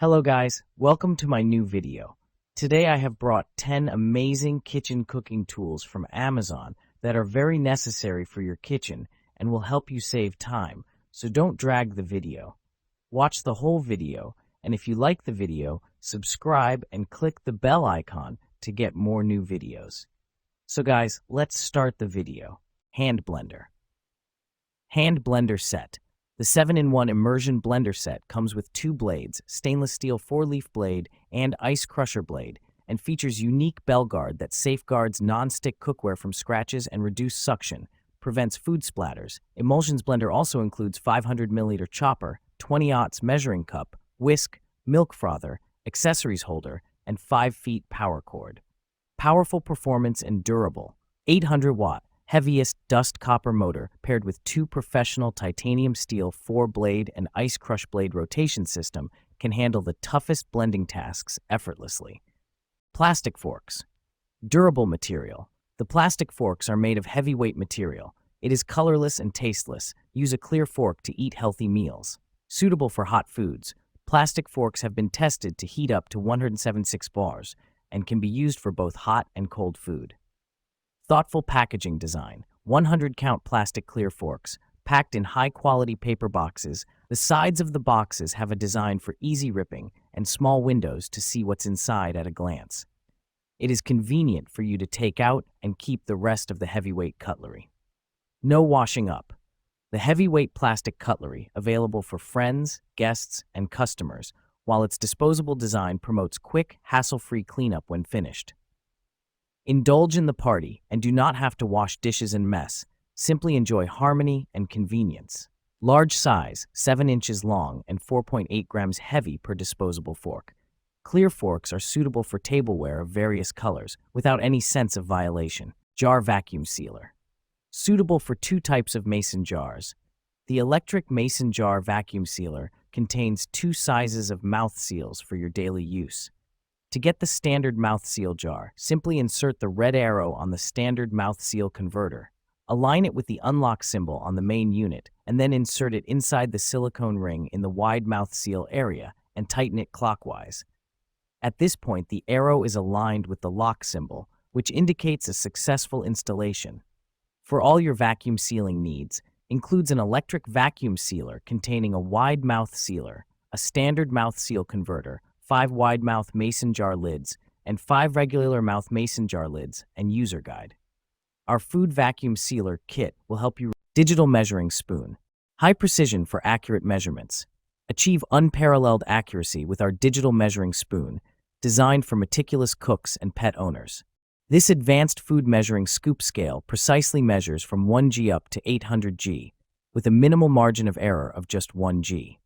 Hello guys, welcome to my new video. Today I have brought 10 amazing kitchen cooking tools from Amazon that are very necessary for your kitchen and will help you save time, so don't drag the video. Watch the whole video, and if you like the video, subscribe and click the bell icon to get more new videos. So guys, let's start the video. Hand blender. Hand blender set. The 7-in-1 immersion blender set comes with 2 blades, stainless steel 4-leaf blade and ice crusher blade, and features unique bell guard that safeguards non-stick cookware from scratches and reduced suction, prevents food splatters. Emulsions blender also includes 500 milliliter chopper, 20-aughts measuring cup, whisk, milk frother, accessories holder, and 5 feet power cord. Powerful performance and durable. 800-watt. Heaviest dust copper motor paired with 2 professional titanium steel 4-blade and ice crush blade rotation system can handle the toughest blending tasks effortlessly. Plastic forks. Durable material. The plastic forks are made of heavyweight material. It is colorless and tasteless. Use a clear fork to eat healthy meals. Suitable for hot foods. Plastic forks have been tested to heat up to 176 bars and can be used for both hot and cold food. Thoughtful packaging design. 100-count plastic clear forks, packed in high-quality paper boxes. The sides of the boxes have a design for easy ripping and small windows to see what's inside at a glance. It is convenient for you to take out and keep the rest of the heavyweight cutlery. No washing up. The heavyweight plastic cutlery, available for friends, guests, and customers, while its disposable design promotes quick, hassle-free cleanup when finished. Indulge in the party and do not have to wash dishes and mess. Simply enjoy harmony and convenience. Large size, 7 inches long and 4.8 grams heavy per disposable fork. Clear forks are suitable for tableware of various colors without any sense of violation. Jar vacuum sealer. Suitable for 2 types of mason jars. The electric mason jar vacuum sealer contains 2 sizes of mouth seals for your daily use. To get the standard mouth seal jar, simply insert the red arrow on the standard mouth seal converter. Align it with the unlock symbol on the main unit, and then insert it inside the silicone ring in the wide mouth seal area and tighten it clockwise. At this point, the arrow is aligned with the lock symbol, which indicates a successful installation. For all your vacuum sealing needs, includes an electric vacuum sealer containing a wide mouth sealer, a standard mouth seal converter, 5 wide-mouth mason jar lids, and 5 regular mouth mason jar lids, and user guide. Our food vacuum sealer kit will help you. Digital measuring spoon. High precision for accurate measurements. Achieve unparalleled accuracy with our digital measuring spoon, designed for meticulous cooks and pet owners. This advanced food measuring scoop scale precisely measures from 1G up to 800G, with a minimal margin of error of just 1G.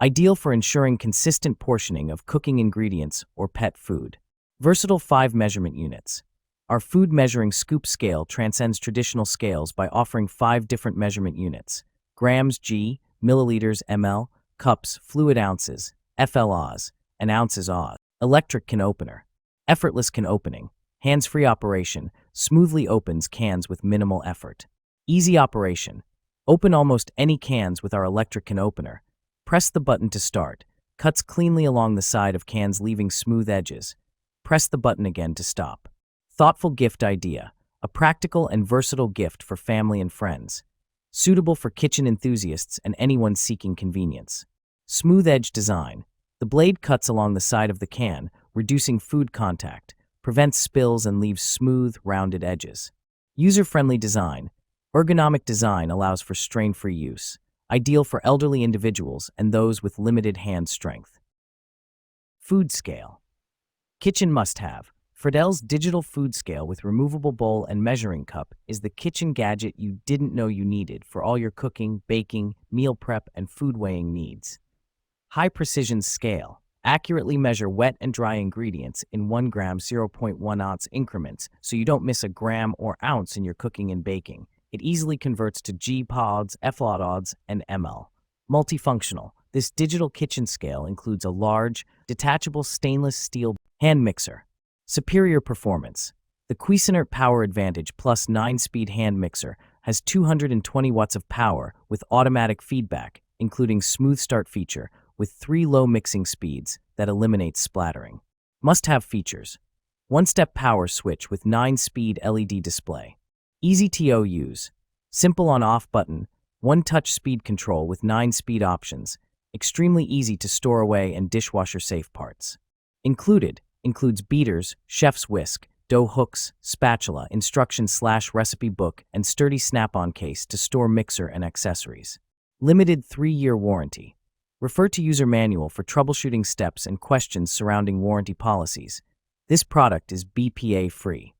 Ideal for ensuring consistent portioning of cooking ingredients or pet food. Versatile 5 measurement units. Our food measuring scoop scale transcends traditional scales by offering 5 different measurement units: grams G, milliliters ml, cups, fluid ounces, FLOs, and ounces Oz. Electric can opener. Effortless can opening. Hands-free operation. Smoothly opens cans with minimal effort. Easy operation. Open almost any cans with our electric can opener. Press the button to start. Cuts cleanly along the side of cans, leaving smooth edges. Press the button again to stop. Thoughtful gift idea. A practical and versatile gift for family and friends. Suitable for kitchen enthusiasts and anyone seeking convenience. Smooth edge design. The blade cuts along the side of the can, reducing food contact, prevents spills, and leaves smooth, rounded edges. User-friendly design. Ergonomic design allows for strain-free use. Ideal for elderly individuals and those with limited hand strength. Food scale. Kitchen must-have. Friedel's digital food scale with removable bowl and measuring cup is the kitchen gadget you didn't know you needed for all your cooking, baking, meal prep, and food weighing needs. High-precision scale. Accurately measure wet and dry ingredients in 1 gram 0.1 ounce increments so you don't miss a gram or ounce in your cooking and baking. It easily converts to G pods, FLOs, and ml. Multifunctional. This digital kitchen scale includes a large, detachable stainless steel hand mixer. Superior performance. The Cuisinart Power Advantage Plus 9-speed hand mixer has 220 watts of power with automatic feedback, including smooth start feature, with 3 low mixing speeds, that eliminates splattering. Must-have features: one-step power switch with 9-speed LED display. Easy to use. Simple on-off button, one-touch speed control with 9-speed options. Extremely easy to store away and dishwasher-safe parts. Includes beaters, chef's whisk, dough hooks, spatula, instruction/recipe book, and sturdy snap-on case to store mixer and accessories. Limited 3-year warranty. Refer to user manual for troubleshooting steps and questions surrounding warranty policies. This product is BPA-free.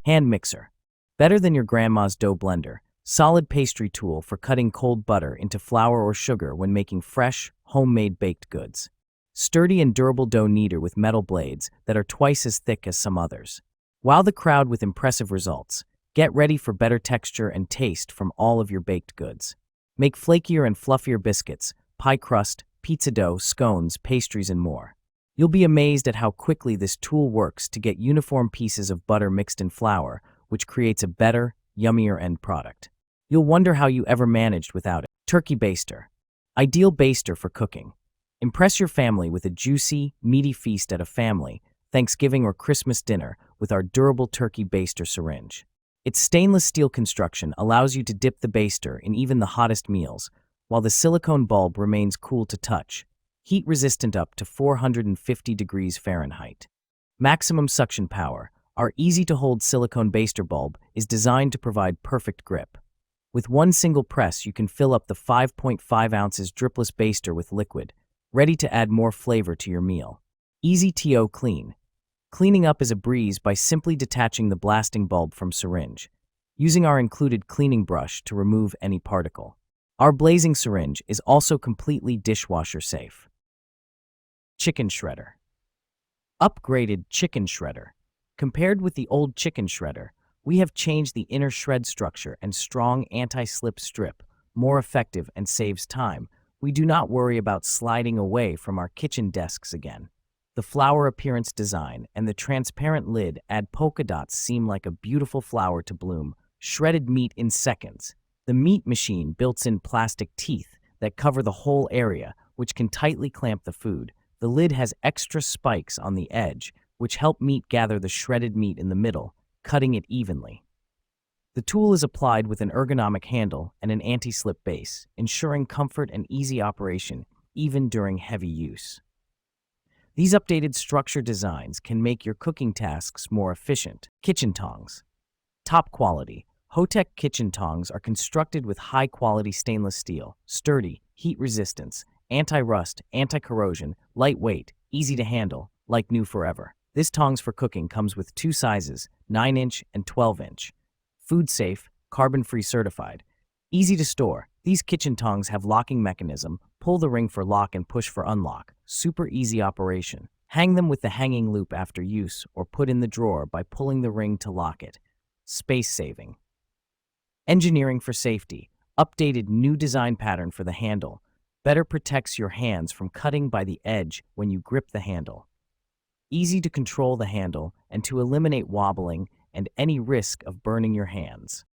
Hand mixer. Better than your grandma's dough blender. Solid pastry tool for cutting cold butter into flour or sugar when making fresh, homemade baked goods. Sturdy and durable dough kneader with metal blades that are twice as thick as some others. Wow the crowd with impressive results. Get ready for better texture and taste from all of your baked goods. Make flakier and fluffier biscuits, pie crust, pizza dough, scones, pastries, and more. You'll be amazed at how quickly this tool works to get uniform pieces of butter mixed in flour, which creates a better, yummier end product. You'll wonder how you ever managed without it. Turkey baster. Ideal baster for cooking. Impress your family with a juicy, meaty feast at a family, Thanksgiving or Christmas dinner with our durable turkey baster syringe. Its stainless steel construction allows you to dip the baster in even the hottest meals, while the silicone bulb remains cool to touch, heat resistant up to 450 degrees Fahrenheit. Maximum suction power. Our easy-to-hold silicone baster bulb is designed to provide perfect grip. With one single press, you can fill up the 5.5 ounces dripless baster with liquid, ready to add more flavor to your meal. Easy to clean. Cleaning up is a breeze by simply detaching the blasting bulb from syringe, using our included cleaning brush to remove any particle. Our blazing syringe is also completely dishwasher safe. Chicken shredder. Upgraded chicken shredder. Compared with the old chicken shredder, we have changed the inner shred structure and strong anti-slip strip, more effective and saves time. We do not worry about sliding away from our kitchen desks again. The flower appearance design and the transparent lid add polka dots seem like a beautiful flower to bloom. Shredded meat in seconds. The meat machine built-in plastic teeth that cover the whole area, which can tightly clamp the food. The lid has extra spikes on the edge, which help meat gather the shredded meat in the middle, cutting it evenly. The tool is applied with an ergonomic handle and an anti-slip base, ensuring comfort and easy operation even during heavy use. These updated structure designs can make your cooking tasks more efficient. Kitchen tongs. Top quality. Hotech kitchen tongs are constructed with high-quality stainless steel, sturdy, heat resistance, anti-rust, anti-corrosion, lightweight, easy to handle, like new forever. This tongs for cooking comes with 2 sizes, 9-inch and 12-inch. Food safe, carbon-free certified. Easy to store. These kitchen tongs have locking mechanism, pull the ring for lock and push for unlock. Super easy operation. Hang them with the hanging loop after use or put in the drawer by pulling the ring to lock it. Space saving. Engineering for safety. Updated new design pattern for the handle. Better protects your hands from cutting by the edge when you grip the handle. Easy to control the handle and to eliminate wobbling and any risk of burning your hands.